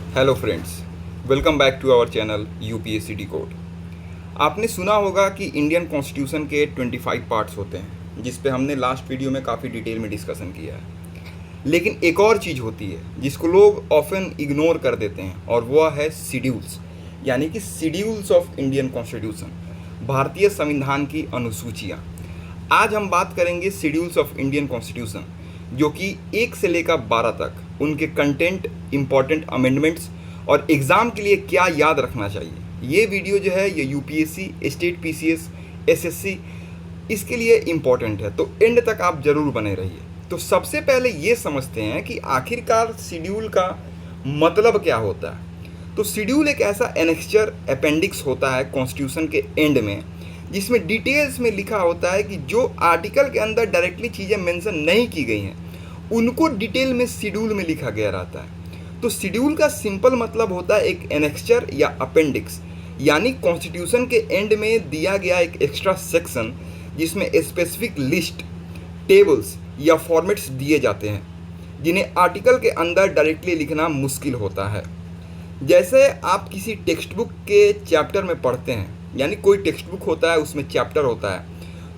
Hello friends, welcome back to our channel UPSC decode. आपने सुना होगा कि इंडियन कॉन्स्टिट्यूशन के 25 पार्ट्स होते हैं, जिस पे हमने लास्ट वीडियो में काफ़ी डिटेल में डिस्कशन किया है। लेकिन एक और चीज़ होती है जिसको लोग ऑफन इग्नोर कर देते हैं, और वह है शेड्यूल्स, यानी कि शेड्यूल्स ऑफ इंडियन कॉन्स्टिट्यूशन, भारतीय संविधान की अनुसूचियाँ। आज हम बात करेंगे शेड्यूल्स ऑफ इंडियन कॉन्स्टिट्यूशन, जो कि 1 से लेकर 12 तक, उनके कंटेंट, इम्पॉर्टेंट अमेंडमेंट्स और एग्ज़ाम के लिए क्या याद रखना चाहिए। ये वीडियो जो है ये यूपीएससी, स्टेट पीसीएस, एसएससी, इसके लिए इम्पॉर्टेंट है, तो एंड तक आप ज़रूर बने रहिए। तो सबसे पहले ये समझते हैं कि आखिरकार शेड्यूल का मतलब क्या होता है। तो शेड्यूल एक ऐसा एनेक्चर, अपेंडिक्स होता है कॉन्स्टिट्यूशन के एंड में, जिसमें डिटेल्स में लिखा होता है कि जो आर्टिकल के अंदर डायरेक्टली चीज़ें मेंशन नहीं की गई हैं उनको डिटेल में शेड्यूल में लिखा गया रहता है। तो शेड्यूल का सिंपल मतलब होता है एक एनेक्चर या अपेंडिक्स, यानी कॉन्स्टिट्यूशन के एंड में दिया गया एक एक्स्ट्रा सेक्शन जिसमें स्पेसिफिक लिस्ट, टेबल्स या फॉर्मेट्स दिए जाते हैं जिन्हें आर्टिकल के अंदर डायरेक्टली लिखना मुश्किल होता है। जैसे आप किसी टेक्स्ट बुक के चैप्टर में पढ़ते हैं, यानी कोई टेक्स्ट बुक होता है उसमें चैप्टर होता है,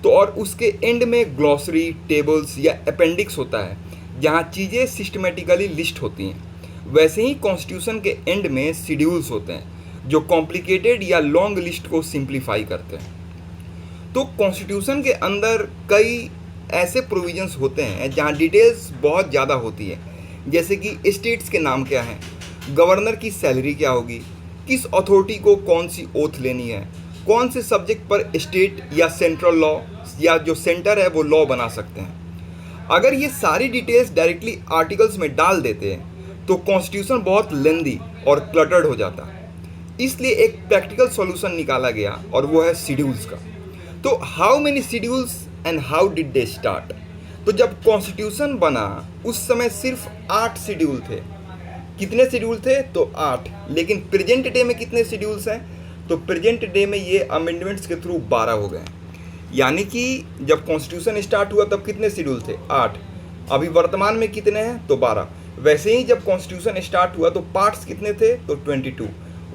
तो और उसके एंड में ग्लॉसरी, टेबल्स या अपेंडिक्स होता है जहाँ चीज़ें सिस्टमेटिकली लिस्ट होती हैं। वैसे ही कॉन्स्टिट्यूशन के एंड में शेड्यूल्स होते हैं जो कॉम्प्लिकेटेड या लॉन्ग लिस्ट को सिंप्लीफाई करते हैं। तो कॉन्स्टिट्यूशन के अंदर कई ऐसे प्रोविजंस होते हैं जहाँ डिटेल्स बहुत ज़्यादा होती है, जैसे कि स्टेट्स के नाम क्या हैं, गवर्नर की सैलरी क्या होगी, किस अथॉरिटी को कौन सी ओथ लेनी है, कौन से सब्जेक्ट पर स्टेट या सेंट्रल लॉ या जो सेंटर है वो लॉ बना सकते हैं। अगर ये सारी डिटेल्स डायरेक्टली आर्टिकल्स में डाल देते हैं तो कॉन्स्टिट्यूशन बहुत लेंदी और क्लटर्ड हो जाता है। इसलिए एक प्रैक्टिकल सॉल्यूशन निकाला गया और वो है शेड्यूल्स का। तो how many schedules and how did they start. तो जब कॉन्स्टिट्यूशन बना उस समय सिर्फ 8 शेड्यूल थे। कितने शेड्यूल थे? तो 8। लेकिन प्रेजेंट डे में कितने शेड्यूल्स हैं? तो प्रेजेंट डे में ये अमेंडमेंट्स के थ्रू 12 हो गए। यानी कि जब कॉन्स्टिट्यूशन स्टार्ट हुआ तब कितने शेड्यूल थे? 8। अभी वर्तमान में कितने हैं? तो 12। वैसे ही जब कॉन्स्टिट्यूशन स्टार्ट हुआ तो पार्ट्स कितने थे? तो 22।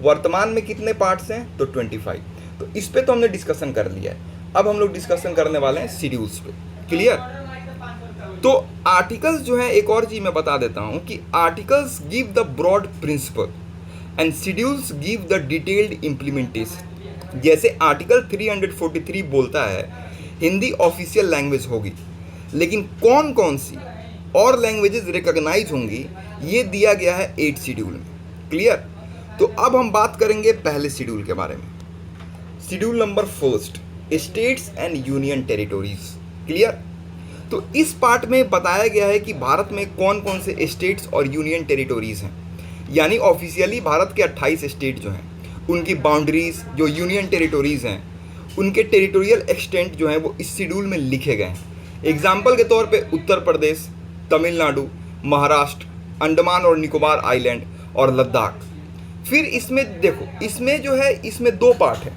वर्तमान में कितने पार्ट्स हैं? तो 25। तो इस पे तो हमने डिस्कशन कर लिया है। अब हम लोग डिस्कशन करने वाले हैं शेड्यूल्स पे। क्लियर? तो आर्टिकल्स जो है, एक और चीज़ मैं बता देता हूँ कि articles give the broad principle and schedules give the detailed implementation. जैसे आर्टिकल 343 बोलता है हिंदी ऑफिशियल लैंग्वेज होगी, लेकिन कौन कौन सी और लैंग्वेजेस रिकॉग्नाइज होंगी ये दिया गया है 8 शेड्यूल में। क्लियर? तो अब हम बात करेंगे पहले शेड्यूल के बारे में। Schedule number 1, states and union territories. Clear? तो इस पार्ट में बताया गया है कि भारत में कौन कौन से स्टेट्स और यूनियन टेरिटोरीज हैं, यानी ऑफिशियली भारत के 28 स्टेट जो हैं उनकी बाउंड्रीज, जो यूनियन टेरिटोरीज हैं उनके टेरिटोरियल एक्सटेंट जो हैं वो इस शेड्यूल में लिखे गए हैं। एग्जाम्पल के तौर पे उत्तर प्रदेश, तमिलनाडु, महाराष्ट्र, अंडमान और निकोबार आइलैंड और लद्दाख। फिर इसमें देखो, इसमें जो है इसमें 2 पार्ट है।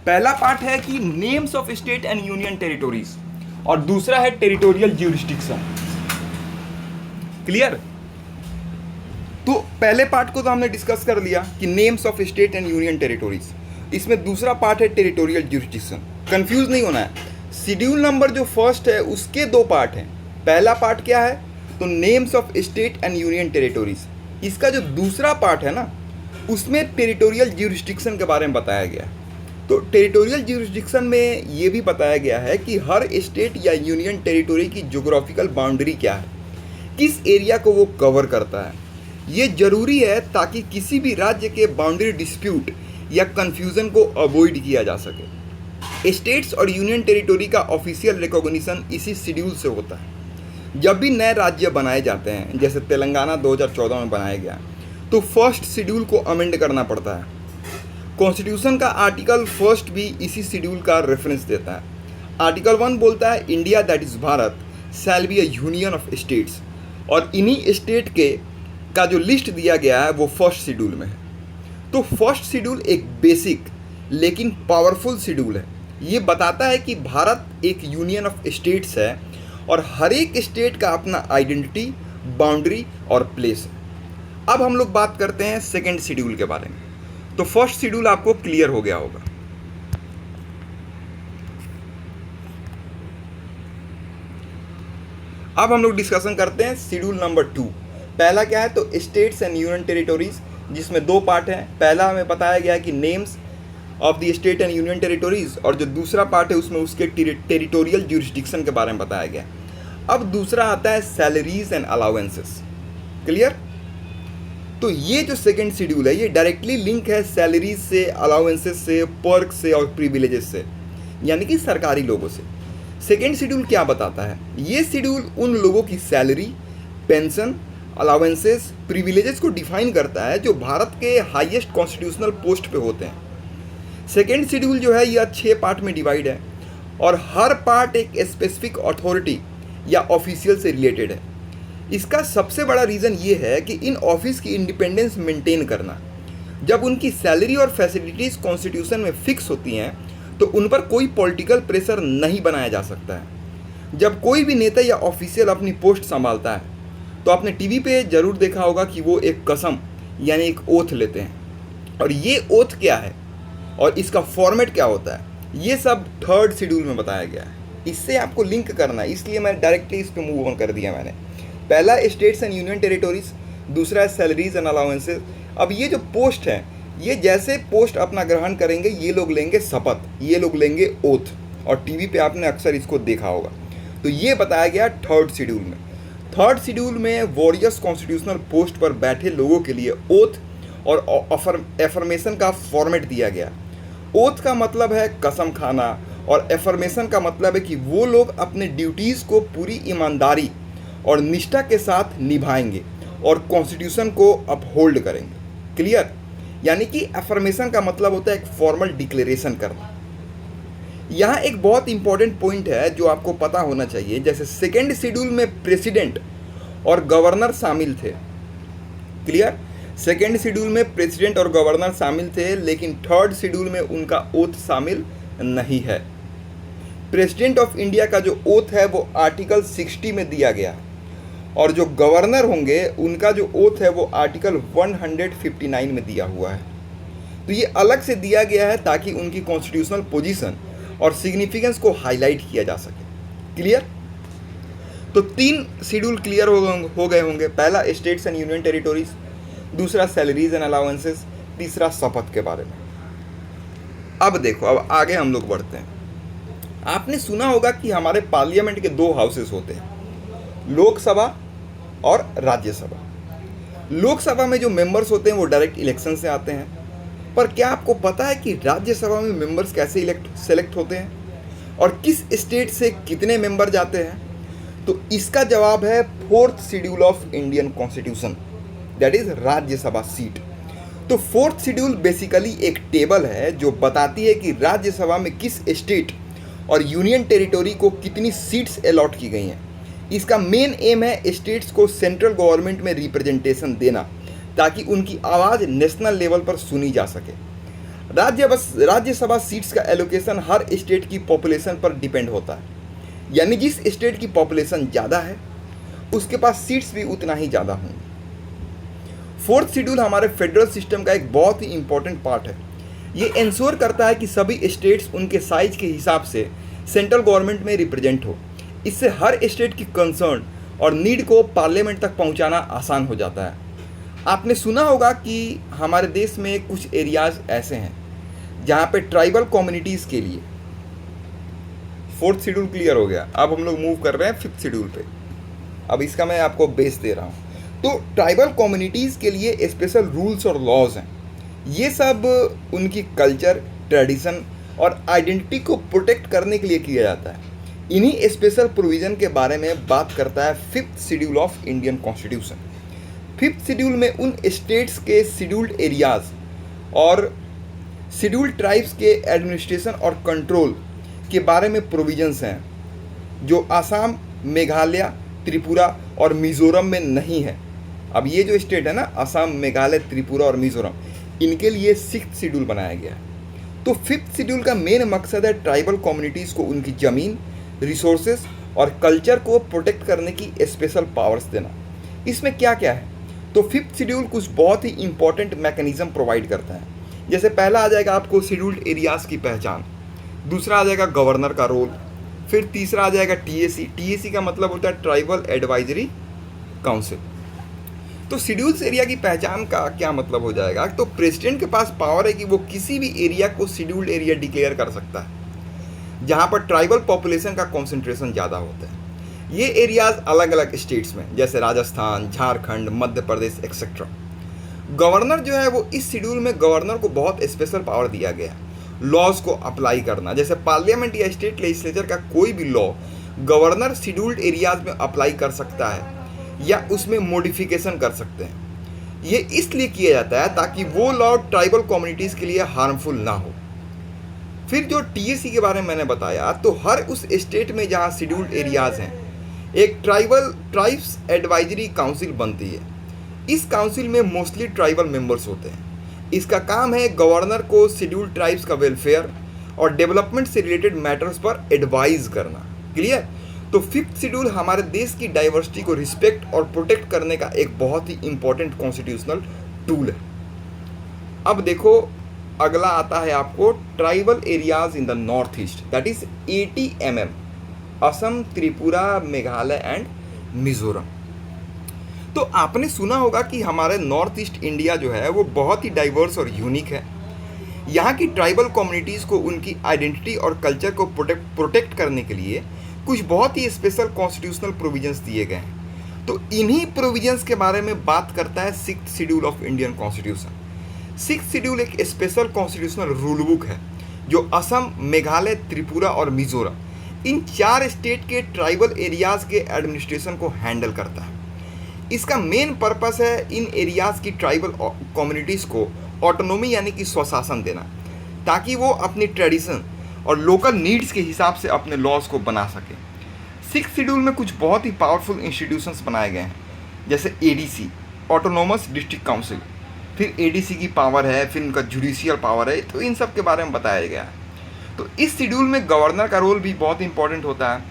पहला पार्ट है कि names of state and union territories, और दूसरा है टेरिटोरियल ज्यूरिस्डिक्शन। क्लियर? तो पहले पार्ट को तो हमने डिस्कस कर लिया कि names of state and union territories. इसमें दूसरा पार्ट है टेरिटोरियल ज्यूरिस्डिक्शन। कंफ्यूज नहीं होना है। शेड्यूल नंबर जो फर्स्ट है उसके 2 पार्ट हैं। पहला पार्ट क्या है? तो names of state and union territories. इसका जो दूसरा पार्ट है ना, उसमें टेरिटोरियल ज्यूरिस्डिक्शन के बारे में बताया गया है। तो टेरिटोरियल ज्यूरिस्डिक्शन में ये भी बताया गया है कि हर स्टेट या यूनियन टेरिटोरी की ज्योग्राफिकल बाउंड्री क्या है, किस एरिया को वो कवर करता है। ये जरूरी है ताकि किसी भी राज्य के बाउंड्री डिस्प्यूट या कन्फ्यूज़न को अवॉइड किया जा सके। स्टेट्स और यूनियन टेरिटोरी का ऑफिशियल रिकॉग्निशन इसी शेड्यूल से होता है। जब भी नए राज्य बनाए जाते हैं, जैसे तेलंगाना 2014 में बनाया गया, तो फर्स्ट शेड्यूल को अमेंड करना पड़ता है। कॉन्स्टिट्यूशन का आर्टिकल 1 भी इसी शेड्यूल का रेफरेंस देता है। आर्टिकल 1 बोलता है India that is Bharat shall be a union of states, और इन्हीं स्टेट के का जो लिस्ट दिया गया है वो फर्स्ट शेड्यूल में है। तो फर्स्ट शेड्यूल एक बेसिक लेकिन पावरफुल शेड्यूल है। ये बताता है कि भारत एक यूनियन ऑफ स्टेट्स है और हर एक स्टेट का अपना आइडेंटिटी, बाउंड्री और प्लेस है। अब हम लोग बात करते हैं सेकेंड शेड्यूल के बारे में। तो फर्स्ट शेड्यूल आपको क्लियर हो गया होगा। अब हम लोग डिस्कशन करते हैं शेड्यूल नंबर 2। पहला क्या है, तो स्टेट्स एंड यूनियन टेरिटोरीज, जिसमें 2 पार्ट हैं। पहला हमें बताया गया है कि names of the state and union territories, और जो दूसरा पार्ट है उसमें उसके टेरिटोरियल ज्यूरिसडिक्शन के बारे में बताया गया। अब दूसरा आता है सैलरीज एंड अलाउंसेस। क्लियर? तो ये जो सेकेंड शेड्यूल है ये डायरेक्टली लिंक है सैलरीज से, अलाउंसेस से, पर्क से और प्रिविलेजेस से, यानी कि सरकारी लोगों से। सेकेंड शेड्यूल क्या बताता है? ये शेड्यूल उन लोगों की सैलरी, पेंशन, अलाउंसेस, प्रिविलेजेस को डिफाइन करता है जो भारत के हाईएस्ट कॉन्स्टिट्यूशनल पोस्ट पे होते हैं। सेकेंड शेड्यूल जो है यह 6 पार्ट में डिवाइड है और हर पार्ट एक स्पेसिफिक अथॉरिटी या ऑफिशियल से रिलेटेड है। इसका सबसे बड़ा रीज़न ये है कि इन ऑफिस की इंडिपेंडेंस मेंटेन करना। जब उनकी सैलरी और फैसिलिटीज़ कॉन्स्टिट्यूशन में फिक्स होती हैं तो उन पर कोई पॉलिटिकल प्रेशर नहीं बनाया जा सकता है। जब कोई भी नेता या ऑफिशियल अपनी पोस्ट संभालता है तो आपने टीवी पे ज़रूर देखा होगा कि वो एक कसम यानी एक ओथ लेते हैं। और ये ओथ क्या है और इसका फॉर्मेट क्या होता है, ये सब थर्ड शेड्यूल में बताया गया है। इससे आपको लिंक करना है, इसलिए मैं डायरेक्टली इस पर मूव ऑन कर दिया मैंने। पहला स्टेट्स एंड यूनियन टेरिटोरीज, दूसरा है सैलरीज एंड अलाउंसेस। अब ये जो पोस्ट है, ये जैसे पोस्ट अपना ग्रहण करेंगे ये लोग लेंगे शपथ, ये लोग लेंगे ओथ, और टीवी पे आपने अक्सर इसको देखा होगा। तो ये बताया गया थर्ड शेड्यूल में। थर्ड शेड्यूल में वॉरियर्स कॉन्स्टिट्यूशनल पोस्ट पर बैठे लोगों के लिए ओथ और एफर्मेशन का फॉर्मेट दिया गया। ओथ का मतलब है कसम खाना और एफर्मेशन का मतलब है कि वो लोग अपने ड्यूटीज़ को पूरी ईमानदारी और निष्ठा के साथ निभाएंगे और कॉन्स्टिट्यूशन को अपहोल्ड करेंगे। क्लियर? यानी कि एफर्मेशन का मतलब होता है एक फॉर्मल डिक्लेरेशन करना। यहाँ एक बहुत इंपॉर्टेंट पॉइंट है जो आपको पता होना चाहिए। जैसे सेकेंड शेड्यूल में प्रेसिडेंट और गवर्नर शामिल थे। क्लियर? सेकेंड शेड्यूल में प्रेसिडेंट और गवर्नर शामिल थे, लेकिन थर्ड शेड्यूल में उनका ओथ शामिल नहीं है। प्रेसिडेंट ऑफ इंडिया का जो ओथ है वो आर्टिकल 60 में दिया गया है और जो गवर्नर होंगे उनका जो ओथ है वो आर्टिकल 159 में दिया हुआ है। तो ये अलग से दिया गया है ताकि उनकी कॉन्स्टिट्यूशनल पोजीशन और सिग्निफिकेंस को हाईलाइट किया जा सके। क्लियर? तो 3 शेड्यूल क्लियर हो गए होंगे। पहला स्टेट्स एंड यूनियन टेरिटोरीज, दूसरा सैलरीज एंड अलाउंसेस, तीसरा शपथ के बारे में। अब देखो, अब आगे हम लोग बढ़ते हैं। आपने सुना होगा कि हमारे पार्लियामेंट के 2 हाउसेस होते हैं, लोकसभा और राज्यसभा। लोकसभा में जो मेंबर्स होते हैं वो डायरेक्ट इलेक्शन से आते हैं, पर क्या आपको पता है कि राज्यसभा में मेंबर्स कैसे सेलेक्ट होते हैं और किस स्टेट से कितने मेंबर जाते हैं? तो इसका जवाब है 4th schedule of Indian constitution, that is Rajya Sabha seat. तो 4th शेड्यूल बेसिकली एक टेबल है जो बताती है कि राज्यसभा में किस स्टेट और यूनियन टेरिटोरी को कितनी सीट्स अलॉट की गई हैं। इसका मेन एम है स्टेट्स को सेंट्रल गवर्नमेंट में रिप्रेजेंटेशन देना ताकि उनकी आवाज़ नेशनल लेवल पर सुनी जा सके। राज्यसभा सीट्स का एलोकेशन हर स्टेट की पॉपुलेशन पर डिपेंड होता है, यानी जिस स्टेट की पॉपुलेशन ज़्यादा है उसके पास सीट्स भी उतना ही ज़्यादा होंगी। 4th शेड्यूल हमारे फेडरल सिस्टम का एक बहुत ही इंपॉर्टेंट पार्ट है। ये इंश्योर करता है कि सभी स्टेट्स उनके साइज के हिसाब से सेंट्रल गवर्नमेंट में रिप्रेजेंट हो। इससे हर स्टेट की कंसर्न और नीड को पार्लियामेंट तक पहुंचाना आसान हो जाता है। आपने सुना होगा कि हमारे देश में कुछ एरियाज़ ऐसे हैं जहाँ पे ट्राइबल कम्युनिटीज़ के लिए 4th शेड्यूल क्लियर हो गया। अब हम लोग मूव कर रहे हैं 5th शेड्यूल पे। अब इसका मैं आपको बेस दे रहा हूँ। तो ट्राइबल कम्युनिटीज़ के लिए स्पेशल रूल्स और लॉज हैं। ये सब उनकी कल्चर, ट्रेडिशन और आइडेंटिटी को प्रोटेक्ट करने के लिए किया जाता है। इन्हीं स्पेशल प्रोविज़न के बारे में बात करता है 5th schedule of Indian constitution. 5th schedule में उन स्टेट्स के शेड्यूल्ड एरियाज़ और शेड्यूल्ड ट्राइब्स के एडमिनिस्ट्रेशन और कंट्रोल के बारे में प्रोविजंस हैं जो आसाम, मेघालय, त्रिपुरा और मिज़ोरम में नहीं है। अब ये जो स्टेट है ना, असम, मेघालय, त्रिपुरा और मिज़ोरम, इनके लिए 6th शेड्यूल बनाया गया है। तो 5th शेड्यूल का मेन मकसद है ट्राइबल कम्युनिटीज़ को उनकी ज़मीन, रिसोर्सेज और कल्चर को प्रोटेक्ट करने की स्पेशल पावर्स देना। इसमें क्या क्या है? तो फिफ्थ शेड्यूल कुछ बहुत ही इंपॉर्टेंट मैकेनिज्म प्रोवाइड करता है। जैसे पहला आ जाएगा आपको शेड्यूल्ड एरियाज़ की पहचान, दूसरा आ जाएगा गवर्नर का रोल, फिर तीसरा आ जाएगा टीएसी। टीएसी का मतलब होता है ट्राइबल एडवाइजरी काउंसिल। तो शेड्यूल्स एरिया की पहचान का क्या मतलब हो जाएगा, तो प्रेसिडेंट के पास पावर है कि वो किसी भी एरिया को शेड्यूल्ड एरिया डिक्लेयर कर सकता है जहाँ पर ट्राइबल पॉपुलेशन का कॉन्सेंट्रेशन ज़्यादा होता है। ये एरियाज अलग अलग स्टेट्स में, जैसे राजस्थान, झारखंड, मध्य प्रदेश एक्सेट्रा। गवर्नर जो है वो इस शेड्यूल में गवर्नर को बहुत स्पेशल पावर दिया गया लॉज को अप्लाई करना। जैसे पार्लियामेंट या स्टेट लेजिस्लेचर का कोई भी लॉ गवर्नर शेड्यूल्ड एरियाज में अप्लाई कर सकता है या उसमें मॉडिफिकेशन कर सकते हैं। ये इसलिए किया जाता है ताकि वो लॉ ट्राइबल कम्युनिटीज़ के लिए हार्मफुल ना हो। फिर जो टीएसी के बारे में मैंने बताया, तो हर उस स्टेट में जहाँ शेड्यूल्ड एरियाज हैं एक ट्राइब्स एडवाइजरी काउंसिल बनती है। इस काउंसिल में मोस्टली ट्राइबल मेंबर्स होते हैं। इसका काम है गवर्नर को शेड्यूल्ड ट्राइब्स का वेलफेयर और डेवलपमेंट से रिलेटेड मैटर्स पर एडवाइज करना। क्लियर? तो फिफ्थ शेड्यूल हमारे देश की डाइवर्सिटी को रिस्पेक्ट और प्रोटेक्ट करने का एक बहुत ही इंपॉर्टेंट कॉन्स्टिट्यूशनल टूल है। अब देखो, अगला आता है आपको tribal areas in the north east, that is 80 mm, Assam, Tripura, Meghalaya and Mizoram. तो आपने सुना होगा कि हमारे नॉर्थ ईस्ट इंडिया जो है वो बहुत ही डाइवर्स और यूनिक है। यहाँ की ट्राइबल कम्युनिटीज़ को उनकी आइडेंटिटी और कल्चर को प्रोटेक्ट करने के लिए कुछ बहुत ही स्पेशल कॉन्स्टिट्यूशनल प्रोविजंस दिए गए हैं। तो इन्हीं प्रोविजंस के बारे में बात करता है sixth schedule of Indian constitution. Sixth schedule एक स्पेशल कॉन्स्टिट्यूशनल रूल बुक है जो असम, मेघालय, त्रिपुरा और मिजोरम इन 4 स्टेट के ट्राइबल एरियाज़ के एडमिनिस्ट्रेशन को हैंडल करता है। इसका मेन पर्पस है इन एरियाज़ की ट्राइबल कम्युनिटीज़ को ऑटोनोमी यानी कि स्वशासन देना, ताकि वो अपनी ट्रेडिशन और लोकल नीड्स के हिसाब से अपने लॉज को बना सकें। सिक्स्थ शेड्यूल में कुछ बहुत ही पावरफुल इंस्टीट्यूशंस बनाए गए हैं, जैसे एडीसी, ऑटोनोमस डिस्ट्रिक्ट काउंसिल। फिर एडीसी की पावर है, फिर उनका जुडिशियल पावर है, तो इन सब के बारे में बताया गया है। तो इस शेड्यूल में गवर्नर का रोल भी बहुत इंपॉर्टेंट होता है।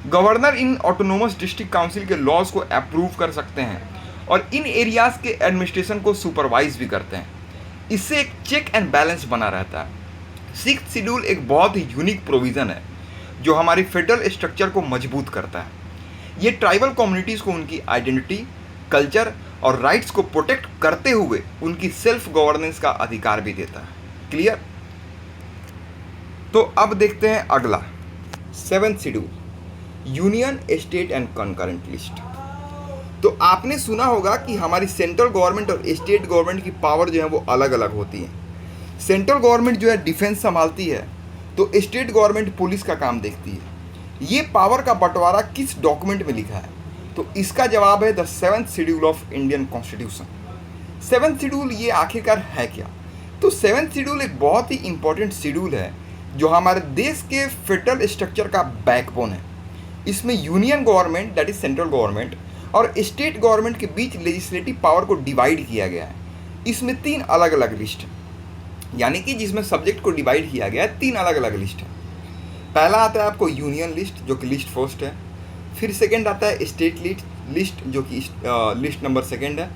गवर्नर इन ऑटोनोमस डिस्ट्रिक्ट काउंसिल के लॉज को अप्रूव कर सकते हैं और इन एरियाज़ के एडमिनिस्ट्रेशन को सुपरवाइज भी करते हैं। इससे एक चेक एंड बैलेंस बना रहता है। सिक्स्थ शेड्यूल एक बहुत ही यूनिक प्रोविज़न है जो हमारी फेडरल स्ट्रक्चर को मजबूत करता है। ये ट्राइबल कम्युनिटीज़ को उनकी आइडेंटिटी, कल्चर और राइट्स को प्रोटेक्ट करते हुए उनकी सेल्फ गवर्नेंस का अधिकार भी देता है। क्लियर? तो अब देखते हैं अगला 7th schedule, union, state and concurrent list. तो आपने सुना होगा कि हमारी सेंट्रल गवर्नमेंट और स्टेट गवर्नमेंट की पावर जो है वो अलग अलग होती है। सेंट्रल गवर्नमेंट जो है डिफेंस संभालती है, तो स्टेट गवर्नमेंट पुलिस का काम देखती है। ये पावर का बंटवारा किस डॉक्यूमेंट में लिखा है? तो इसका जवाब है the 7th schedule of Indian constitution. 7th schedule ये आखिरकार है क्या? तो 7th शेड्यूल एक बहुत ही इंपॉर्टेंट शेड्यूल है जो हमारे देश के फेडरल स्ट्रक्चर का बैकबोन है। इसमें union government, that is central government, और स्टेट गवर्नमेंट के बीच लेजिस्लेटिव पावर को डिवाइड किया गया है। इसमें 3 अलग अलग लिस्ट है, यानी कि जिसमें सब्जेक्ट को डिवाइड किया गया है 3 अलग अलग लिस्ट है। पहला आता है आपको यूनियन लिस्ट जो कि लिस्ट फर्स्ट है, फिर सेकंड आता है स्टेट लिस्ट जो कि लिस्ट नंबर सेकंड है,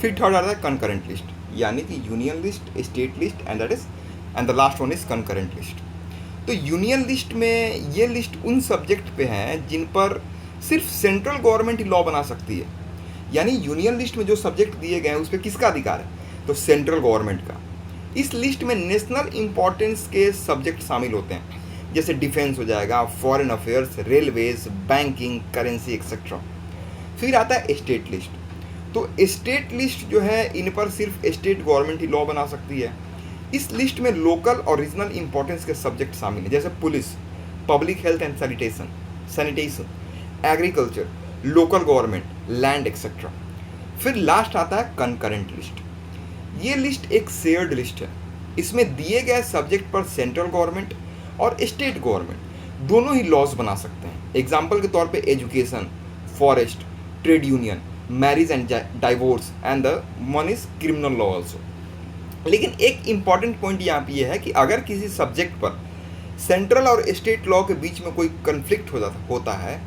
फिर थर्ड आता है कंकरेंट लिस्ट, यानी कि union list, state list and the last one is concurrent list. तो यूनियन लिस्ट में ये लिस्ट उन सब्जेक्ट पे हैं जिन पर सिर्फ सेंट्रल गवर्नमेंट ही लॉ बना सकती है। यानी यूनियन लिस्ट में जो सब्जेक्ट दिए गए हैं उस पर किसका अधिकार है? तो सेंट्रल गवर्नमेंट का। इस लिस्ट में नेशनल इंपॉर्टेंस के सब्जेक्ट शामिल होते हैं, जैसे डिफेंस हो जाएगा, foreign affairs, railways, banking, currency etcetera. फिर आता है स्टेट लिस्ट। तो स्टेट लिस्ट जो है इन पर सिर्फ स्टेट गवर्नमेंट ही लॉ बना सकती है। इस लिस्ट में लोकल और रीजनल इंपॉर्टेंस के सब्जेक्ट शामिल हैं, जैसे police, public health and sanitation, agriculture, local government, land etcetera. फिर लास्ट आता है कंकरेंट लिस्ट। ये लिस्ट एक शेयर्ड लिस्ट है। इसमें दिए गए सब्जेक्ट पर सेंट्रल गवर्नमेंट और स्टेट गवर्नमेंट दोनों ही लॉज बना सकते हैं। एग्जाम्पल के तौर पे education, forest, trade union, marriage and divorce and the one is criminal law also. लेकिन एक इम्पॉर्टेंट पॉइंट यहाँ पे ये है कि अगर किसी सब्जेक्ट पर सेंट्रल और स्टेट लॉ के बीच में कोई कन्फ्लिक्ट होता है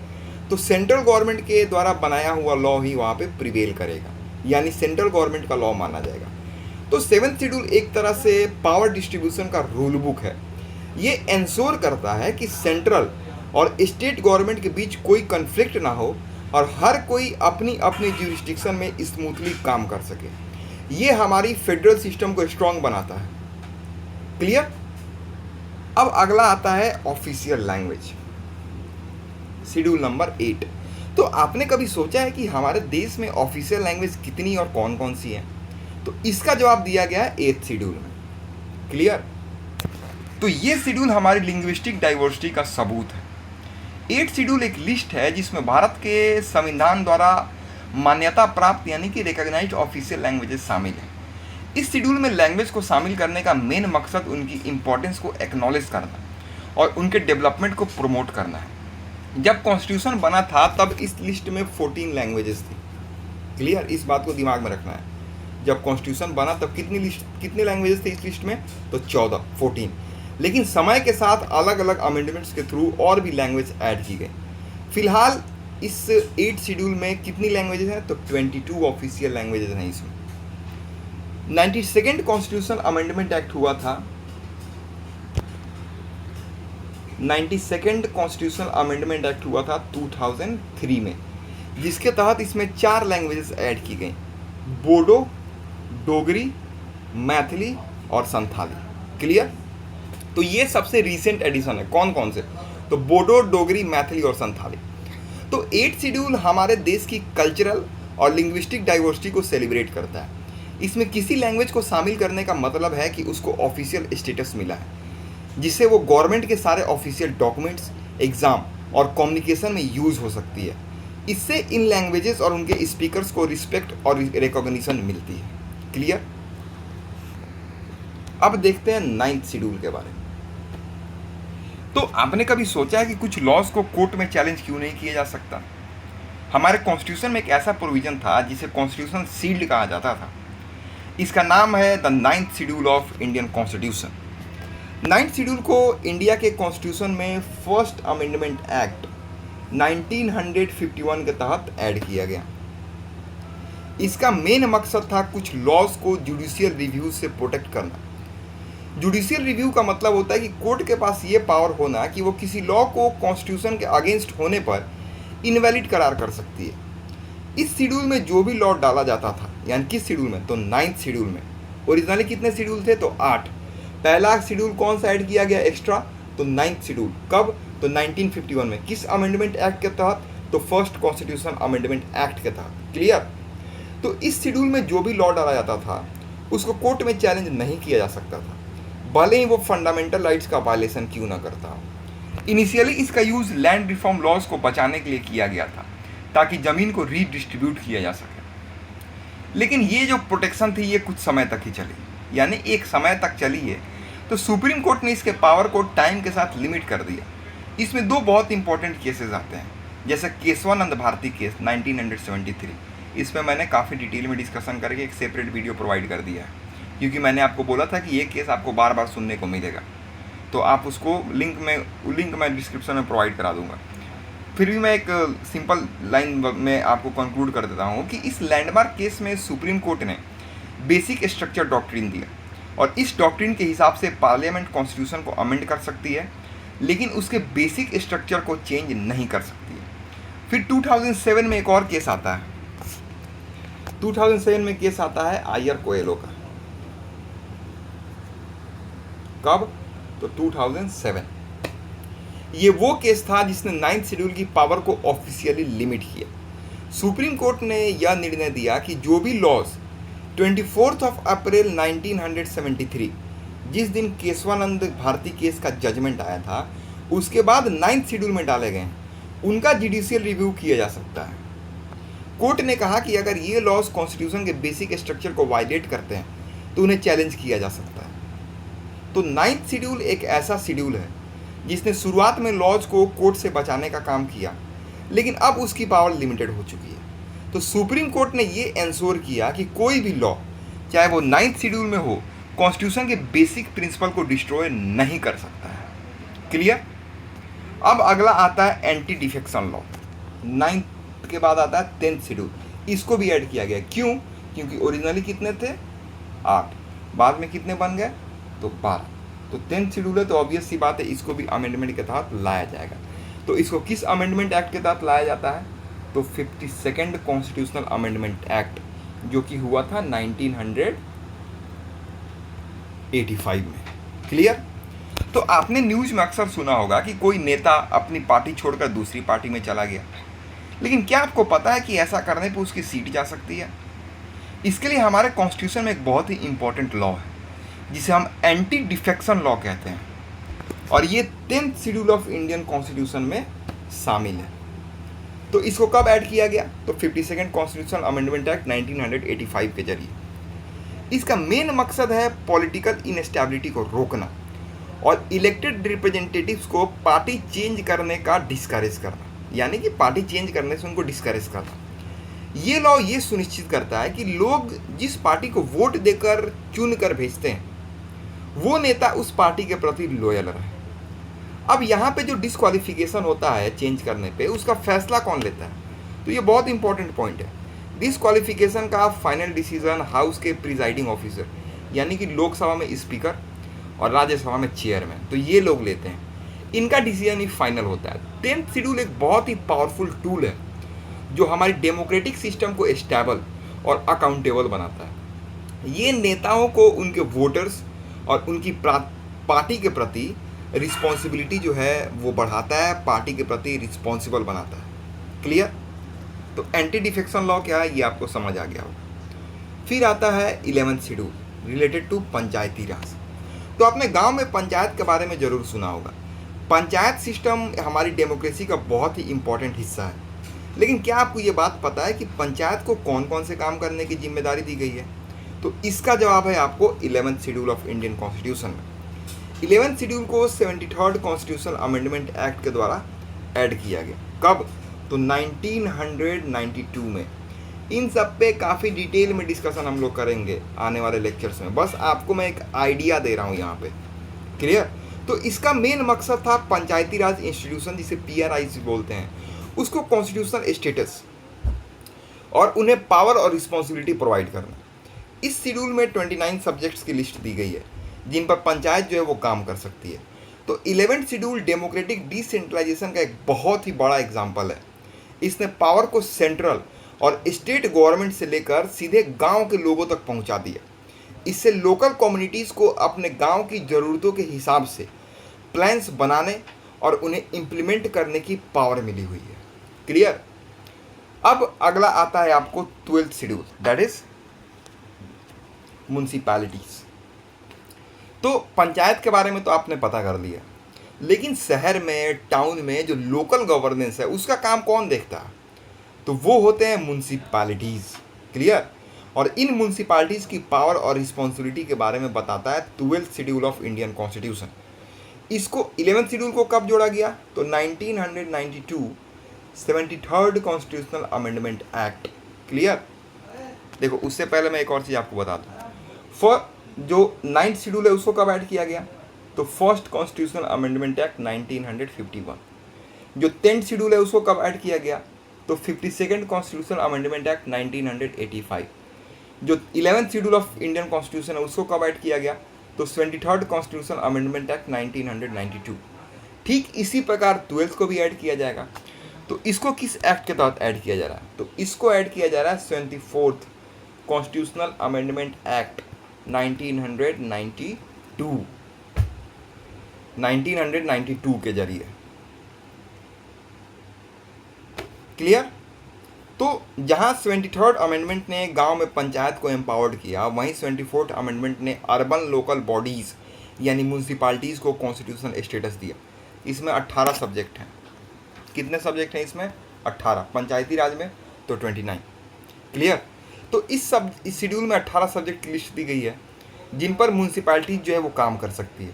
तो सेंट्रल गवर्नमेंट के द्वारा बनाया हुआ लॉ ही वहाँ पे प्रिवेल करेगा। यानी सेंट्रल गवर्नमेंट का लॉ माना जाएगा। तो 7th शेड्यूल एक तरह से पावर डिस्ट्रीब्यूशन का रूल बुक है। ये इंश्योर करता है कि सेंट्रल और स्टेट गवर्नमेंट के बीच कोई कन्फ्लिक्ट ना हो और हर कोई अपनी अपनी ज्यूरिस्डिक्शन में स्मूथली काम कर सके। ये हमारी फेडरल सिस्टम को स्ट्रांग बनाता है। क्लियर? अब अगला आता है ऑफिशियल लैंग्वेज, शेड्यूल नंबर 8। तो आपने कभी सोचा है कि हमारे देश में ऑफिशियल लैंग्वेज कितनी और कौन कौन सी हैं? तो इसका जवाब दिया गया है 8th शेड्यूल में। क्लियर? तो ये शेड्यूल हमारी लिंग्विस्टिक डाइवर्सिटी का सबूत है। 8th शेड्यूल एक लिस्ट है जिसमें भारत के संविधान द्वारा मान्यता प्राप्त यानी कि रिकॉग्नाइज्ड ऑफिशियल लैंग्वेजेस शामिल हैं। इस शेड्यूल में लैंग्वेज को शामिल करने का मेन मकसद उनकी इम्पोर्टेंस को एक्नॉलेज करना और उनके डेवलपमेंट को प्रमोट करना है। जब कॉन्स्टिट्यूशन बना था तब इस लिस्ट में 14 लैंग्वेजेस थी। क्लियर? इस बात को दिमाग में रखना है। जब कॉन्स्टिट्यूशन बना तब कितनी लैंग्वेजेस थे इस लिस्ट में? तो 14 लेकिन समय के साथ अलग अलग अमेंडमेंट्स के थ्रू और भी लैंग्वेज ऐड की गई। फिलहाल इस 8th शेड्यूल में कितनी लैंग्वेजेस हैं? तो 22 ऑफिशियल लैंग्वेजेस हैं इसमें। 92nd कॉन्स्टिट्यूशन अमेंडमेंट एक्ट हुआ था। 92nd कॉन्स्टिट्यूशन अमेंडमेंट एक्ट हुआ था 2003 में, जिसके तहत इसमें 4 लैंग्वेजेस ऐड की गई: बोडो, डोगरी, मैथिली और संथाली। क्लियर? तो ये सबसे रीसेंट एडिशन है। कौन कौन से? तो बोडो, डोगरी, मैथिली और संथाली। तो 8th शेड्यूल हमारे देश की कल्चरल और लिंग्विस्टिक डाइवर्सिटी को सेलिब्रेट करता है। इसमें किसी लैंग्वेज को शामिल करने का मतलब है कि उसको ऑफिशियल स्टेटस मिला है, जिससे वो गवर्नमेंट के सारे ऑफिशियल डॉक्यूमेंट्स, एग्ज़ाम और कम्युनिकेशन में यूज़ हो सकती है। इससे इन लैंग्वेजेस और उनके स्पीकर्स को रिस्पेक्ट और रिकॉग्निशन मिलती है। क्लियर? अब देखते हैं 9th शेड्यूल के बारे में। तो आपने कभी सोचा है कि कुछ लॉज को कोर्ट में चैलेंज क्यों नहीं किया जा सकता? हमारे कॉन्स्टिट्यूशन में एक ऐसा प्रोविजन था जिसे कॉन्स्टिट्यूशन सील्ड कहा जाता था। इसका नाम है the 9th schedule of Indian constitution. 9th schedule को इंडिया के कॉन्स्टिट्यूशन में फर्स्ट अमेंडमेंट एक्ट 1951 के तहत ऐड किया गया। इसका मेन मकसद था कुछ लॉज को जुडिशियल रिव्यू से प्रोटेक्ट करना। जुडिशियल रिव्यू का मतलब होता है कि कोर्ट के पास ये पावर होना कि वो किसी लॉ को कॉन्स्टिट्यूशन के अगेंस्ट होने पर इनवैलिड करार कर सकती है। इस शेड्यूल में जो भी लॉ डाला जाता था, यानी किस शेड्यूल में? तो 9th शेड्यूल में। ओरिजिनली कितने शेड्यूल थे? तो 8। पहला शेड्यूल कौन सा ऐड किया गया एक्स्ट्रा? तो 9th शेड्यूल। कब? तो 1951 में। किस अमेंडमेंट एक्ट के तहत? तो फर्स्ट कॉन्स्टिट्यूशन अमेंडमेंट एक्ट के तहत। क्लियर? तो इस शेड्यूल में जो भी लॉ डाला जाता था उसको कोर्ट में चैलेंज नहीं किया जा सकता था, भले ही वो फंडामेंटल राइट्स का वायलेशन क्यों ना करता हो। इनिशियली इसका यूज़ लैंड रिफॉर्म लॉज को बचाने के लिए किया गया था, ताकि ज़मीन को रीडिस्ट्रीब्यूट किया जा सके। लेकिन ये जो प्रोटेक्शन थी ये कुछ समय तक ही चली, यानी एक समय तक चली है। तो सुप्रीम कोर्ट ने इसके पावर को टाइम के साथ लिमिट कर दिया। इसमें 2 बहुत इंपॉर्टेंट केसेस आते हैं, जैसे केशवानंद भारती केस 1973। इसमें मैंने काफ़ी डिटेल में डिस्कशन करके एक सेपरेट वीडियो प्रोवाइड कर दिया है, क्योंकि मैंने आपको बोला था कि ये केस आपको बार बार सुनने को मिलेगा। तो आप उसको लिंक मैं डिस्क्रिप्शन में प्रोवाइड करा दूंगा। फिर भी मैं एक सिंपल लाइन में आपको कंक्लूड कर देता हूँ कि इस लैंडमार्क केस में सुप्रीम कोर्ट ने बेसिक स्ट्रक्चर डॉक्ट्रिन दिया, और इस डॉक्ट्रिन के हिसाब से पार्लियामेंट कॉन्स्टिट्यूशन को अमेंड कर सकती है, लेकिन उसके बेसिक स्ट्रक्चर को चेंज नहीं कर सकती है। फिर 2007 में एक और केस आता है। 2007 में केस आता है आयर कोएलो का। कब? तो 2007। ये वो केस था जिसने 9th शेड्यूल की पावर को ऑफिशियली लिमिट किया। सुप्रीम कोर्ट ने यह निर्णय दिया कि जो भी लॉज 24 अप्रैल 1973, जिस दिन केशवानंद भारती केस का जजमेंट आया था, उसके बाद 9th शेड्यूल में डाले गए, उनका जुडिशियल रिव्यू किया जा सकता है। कोर्ट ने कहा कि अगर ये लॉज कॉन्स्टिट्यूशन के बेसिक स्ट्रक्चर को वायलेट करते हैं तो उन्हें चैलेंज किया जा सकता है। तो 9th शेड्यूल एक ऐसा शेड्यूल है जिसने शुरुआत में लॉज को कोर्ट से बचाने का काम किया, लेकिन अब उसकी पावर लिमिटेड हो चुकी है। तो सुप्रीम कोर्ट ने ये इंश्योर किया कि कोई भी लॉ, चाहे वो 9th शेड्यूल में हो, कॉन्स्टिट्यूशन के बेसिक प्रिंसिपल को डिस्ट्रॉय नहीं कर सकता है। क्लियर? अब अगला आता है एंटी डिफेक्शन लॉ। 9th के बाद आता है 10th शेड्यूल। इसको भी ऐड किया गया। क्यों? क्योंकि ओरिजिनली कितने थे 8, बाद में कितने बन गए तो 12। तो 10th शेड्यूल है तो ऑब्वियस सी बात है इसको भी अमेंडमेंट के तहत लाया जाएगा। तो इसको किस अमेंडमेंट एक्ट के तहत लाया जाता है तो 52nd कॉन्स्टिट्यूशनल अमेंडमेंट एक्ट, जो कि हुआ था 1985 में। क्लियर। तो आपने न्यूज़ में अक्सर सुना होगा कि कोई नेता अपनी पार्टी छोड़कर दूसरी पार्टी में चला गया, लेकिन क्या आपको पता है कि ऐसा करने पर उसकी सीट जा सकती है? इसके लिए हमारे कॉन्स्टिट्यूशन में एक बहुत ही इंपॉर्टेंट लॉ है जिसे हम एंटी डिफेक्शन लॉ कहते हैं, और ये 10th schedule of Indian constitution में शामिल है। तो इसको कब ऐड किया गया तो 52nd कॉन्स्टिट्यूशनल अमेंडमेंट एक्ट 1985 के जरिए। इसका मेन मकसद है पॉलिटिकल इनस्टेबिलिटी को रोकना और इलेक्टेड रिप्रेजेंटेटिव्स को पार्टी चेंज करने का डिस्करेज करना, यानी कि पार्टी चेंज करने से उनको डिस्करेज करना। ये लॉ ये सुनिश्चित करता है कि लोग जिस पार्टी को वोट देकर चुन कर भेजते हैं वो नेता उस पार्टी के प्रति लॉयल रहे। अब यहाँ पे जो डिस्क्वालिफिकेशन होता है चेंज करने पे, उसका फैसला कौन लेता है? तो ये बहुत इंपॉर्टेंट पॉइंट है। डिस्क्वालिफिकेशन का फाइनल डिसीजन हाउस के प्रिजाइडिंग ऑफिसर, यानी कि लोकसभा में स्पीकर और राज्यसभा में चेयरमैन, तो ये लोग लेते हैं। इनका डिसीजन ही फाइनल होता है। 10th शेड्यूल एक बहुत ही पावरफुल टूल है जो हमारी डेमोक्रेटिक सिस्टम को स्टेबल और अकाउंटेबल बनाता है। ये नेताओं को उनके वोटर्स और उनकी पार्टी के प्रति रिस्पॉन्सिबिलिटी जो है वो बढ़ाता है, पार्टी के प्रति रिस्पॉन्सिबल बनाता है। क्लियर। तो एंटी डिफेक्शन लॉ क्या है ये आपको समझ आ गया होगा। फिर आता है 11th शेड्यूल रिलेटेड टू पंचायती राज। तो आपने गांव में पंचायत के बारे में ज़रूर सुना होगा। पंचायत सिस्टम हमारी डेमोक्रेसी का बहुत ही इंपॉर्टेंट हिस्सा है, लेकिन क्या आपको ये बात पता है कि पंचायत को कौन कौन से काम करने की जिम्मेदारी दी गई है? तो इसका जवाब है आपको 11th schedule of Indian constitution में। 11th शेड्यूल को 73rd कॉन्स्टिट्यूशनल अमेंडमेंट एक्ट के द्वारा ऐड किया गया। कब? तो 1992 में। इन सब पे काफ़ी डिटेल में डिस्कशन हम लोग करेंगे आने वाले लेक्चर्स में, बस आपको मैं एक आइडिया दे रहा हूँ यहाँ पे। क्लियर। तो इसका मेन मकसद था पंचायती राज इंस्टीट्यूशन, जिसे PRIs बोलते हैं, उसको कॉन्स्टिट्यूशनल स्टेटस और उन्हें पावर और रिस्पॉन्सिबिलिटी प्रोवाइड करना। इस शेड्यूल में 29 सब्जेक्ट्स की लिस्ट दी गई है जिन पर पंचायत जो है वो काम कर सकती है। तो 11th शेड्यूल डेमोक्रेटिक डिसेंट्रलाइजेशन का एक बहुत ही बड़ा एग्जाम्पल है। इसने पावर को सेंट्रल और स्टेट गवर्नमेंट से लेकर सीधे गांव के लोगों तक पहुंचा दिया। इससे लोकल कम्युनिटीज़ को अपने गांव की ज़रूरतों के हिसाब से प्लान्स बनाने और उन्हें इम्प्लीमेंट करने की पावर मिली हुई है। क्लियर। अब अगला आता है आपको 12th schedule, that is municipalities. तो पंचायत के बारे में तो आपने पता कर लिया, लेकिन शहर में टाउन में जो लोकल गवर्नेंस है उसका काम कौन देखता है? तो वो होते हैं म्युनिसिपैलिटीज़। क्लियर। और इन म्युनिसिपैलिटीज़ की पावर और रिस्पॉन्सिबिलिटी के बारे में बताता है 12th schedule of Indian constitution. इसको 11th शेड्यूल को कब जोड़ा गया? तो 1992 73rd constitutional amendment act. Clear. देखो उससे पहले मैं एक और चीज़ आपको बता दूँ। जो 9th शेड्यूल है उसको कब ऐड किया गया? तो 1st कॉन्स्टिट्यूशनल अमेंडमेंट एक्ट 1951। जो 10th शेड्यूल है उसको कब ऐड किया गया? तो 52nd कॉन्स्टिट्यूशनल अमेंडमेंट एक्ट 1985। जो 11th schedule of Indian constitution है उसको कब ऐड किया गया? तो 23rd कॉन्स्टिट्यूशनल अमेंडमेंट एक्ट 1992। ठीक इसी प्रकार 12th को भी ऐड किया जाएगा। तो इसको किस एक्ट के तहत ऐड किया जा रहा है? तो इसको ऐड किया जा रहा है 74th कॉन्स्टिट्यूशनल अमेंडमेंट एक्ट 1992 के जरिए। क्लियर। तो जहां 73rd अमेंडमेंट ने गांव में पंचायत को एम्पावर्ड किया, वहीं 74th अमेंडमेंट ने अर्बन लोकल बॉडीज़ यानी म्यूनसिपाल्टीज़ को कॉन्स्टिट्यूशनल स्टेटस दिया। इसमें 18 सब्जेक्ट हैं। कितने सब्जेक्ट हैं इसमें? 18। पंचायती राज में तो 29। क्लियर। तो इस शेड्यूल में 18 सब्जेक्ट की लिस्ट दी गई है जिन पर म्यूनसिपैलिटी जो है वो काम कर सकती है।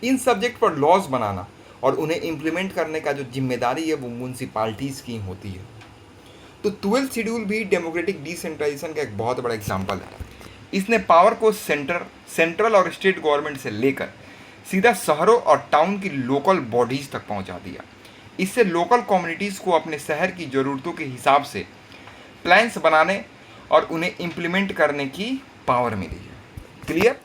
इन सब्जेक्ट पर लॉज बनाना और उन्हें इम्प्लीमेंट करने का जो जिम्मेदारी है वो म्यूनसिपैलिटीज़ की होती है। तो 12th शेड्यूल भी डेमोक्रेटिक डिसेंट्रलाइजेशन का एक बहुत बड़ा एग्जाम्पल है। इसने पावर को सेंट्रल और स्टेट गवर्नमेंट से लेकर सीधा शहरों और टाउन की लोकल बॉडीज़ तक पहुंचा दिया। इससे लोकल कम्युनिटीज़ को अपने शहर की ज़रूरतों के हिसाब से प्लान्स बनाने और उन्हें इम्प्लीमेंट करने की पावर मिली है। क्लियर?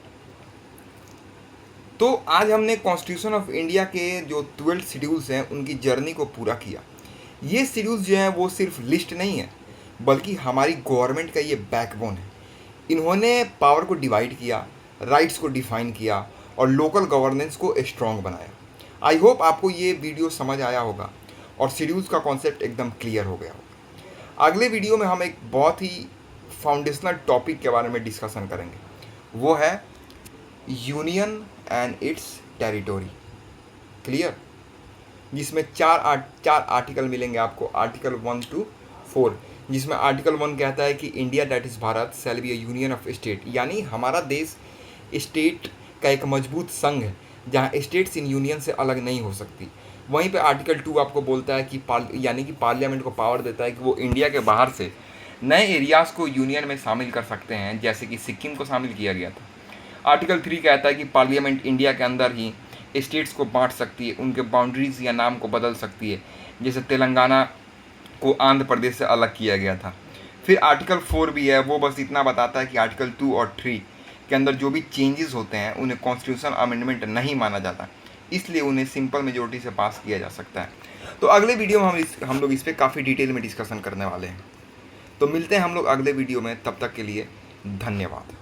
तो आज हमने कॉन्स्टिट्यूशन ऑफ इंडिया के जो 12 शेड्यूल्स हैं उनकी जर्नी को पूरा किया। ये शेड्यूल्स जो हैं वो सिर्फ लिस्ट नहीं है, बल्कि हमारी गवर्नमेंट का ये बैकबोन है। इन्होंने पावर को डिवाइड किया, राइट्स को डिफाइन किया और लोकल गवर्नेंस को स्ट्रॉन्ग बनाया। आई होप आपको ये वीडियो समझ आया होगा और शेड्यूल्स का कॉन्सेप्ट एकदम क्लियर हो गया होगा। अगले वीडियो में हम एक बहुत ही फाउंडेशनल टॉपिक के बारे में डिस्कशन करेंगे, वो है union and it's territory. Clear? जिसमें चार आर्टिकल मिलेंगे आपको, आर्टिकल 1 to 4, जिसमें आर्टिकल 1 कहता है कि India that is Bharat shall be A union of state, यानी हमारा देश स्टेट का एक मजबूत संघ है जहाँ स्टेट्स इन यूनियन से अलग नहीं हो सकती। वहीं पे आर्टिकल 2 आपको बोलता है कि यानी कि पार्लियामेंट को पावर देता है कि वो इंडिया के बाहर से नए एरियाज़ को यूनियन में शामिल कर सकते हैं, जैसे कि सिक्किम को शामिल किया गया था। आर्टिकल 3 कहता है कि पार्लियामेंट इंडिया के अंदर ही स्टेट्स को बांट सकती है, उनके बाउंड्रीज या नाम को बदल सकती है, जैसे तेलंगाना को आंध्र प्रदेश से अलग किया गया था। फिर आर्टिकल 4 भी है, वो बस इतना बताता है कि आर्टिकल 2 और 3 के अंदर जो भी चेंजेस होते हैं उन्हें कॉन्स्टिट्यूशन अमेंडमेंट नहीं माना जाता, इसलिए उन्हें सिंपल मेजोरिटी से पास किया जा सकता है। तो अगले वीडियो में हम लोग इस पर काफ़ी डिटेल में डिस्कशन करने वाले हैं। तो मिलते हैं हम लोग अगले वीडियो में, तब तक के लिए धन्यवाद।